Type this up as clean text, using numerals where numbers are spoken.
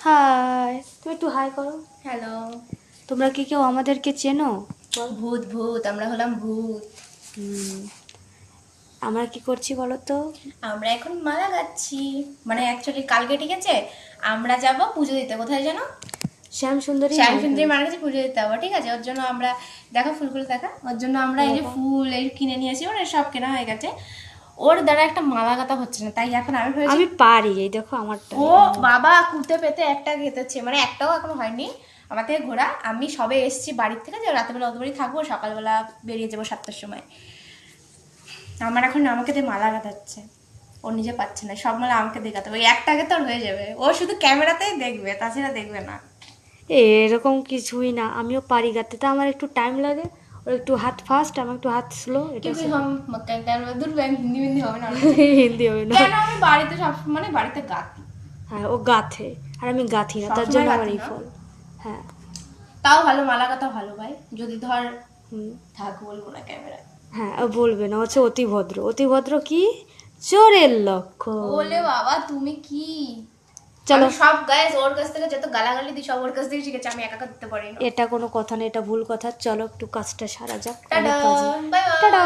High, তুমি একটু high করো। হ্যালো। তোমরা কি কেউ আমাদেরকে চেনো? ভূত ভূত, আমরা হলাম ভূত। হুম, আমরা কি করছি বলো তো? আমরা এখন মালা গাচ্ছি, মানে অ্যাকচুয়ালি কালকে, ঠিক আছে, আমরা যাব পুজো দিতে। কোথায় জানো? শ্যাম সুন্দরী শ্যামসুন্দরী মার কাছে পুজো দিতে যাবো, ঠিক আছে। ওর জন্য আমরা, দেখো ফুলগুলো দেখা, ওর জন্য আমরা এই যে ফুল এই কিনে নিয়েছি, মানে সব কেনা হয়ে গেছে। ওর দ্বারা একটা মালা গাঁথা হচ্ছে না, তাই এখন আমি ভেবেছি আমি পারি, এই দেখো আমারটা। ও বাবা কুতে পেতে একটা গেঁথেছে, মানে একটাও এখনো হয়নি আমার থেকে ঘোরা। আমি সবে এসেছি বাড়ির থেকে, যে রাতেবেলা ওদের বাড়ি থাকবো, সকালবেলা বেরিয়ে যাবো 7টার সময়। আমার এখন আমাকে দিয়ে মালা গাঁথাচ্ছে, ও নিজে পাচ্ছে না, সব মালা আমাকে দিয়ে গাঁথাবে। ওই একটাকে তো হয়ে যাবে, ও শুধু ক্যামেরাতেই দেখবে, তাছাড়া দেখবে না। এরকম কিছুই না, আমিও পারি গাতে, তা আমার একটু টাইম লাগে। ওর একটু হাত ফাস্ট, আমার একটু হাত স্লো, এটা কিন্তু দূর হিন্দি হিন্দি হবে না। হিন্দি হবে না। কেন, আমি বাড়িতে সব মানে বাড়িতে গাঁথি। হ্যাঁ, ও গাথে আর আমি গাথি না, তার জন্য আমার এই ফল। হ্যাঁ, তাও ভালো, মালা গাঁথা ভালো ভাই, যদি ধর হুম, থাক বলবো না ক্যামেরায়। হ্যাঁ, ও বলবে না, হচ্ছে অতি ভদ্র। অতি ভদ্র কি চোরের লক্ষণ। ওলে বাবা, তুমি কি! চলো, আমি সব গাইস ওর কাছ থেকে যত গালাগালি দিই সব ওর কাছ থেকে শিখেছি, আমি একা একা দিতে পারি না। এটা কোনো কথা না, এটা ভুল কথা। চলো একটু কাজটা সারা যাক। টাটা, অনেক কাজে। Bye bye. টাটা।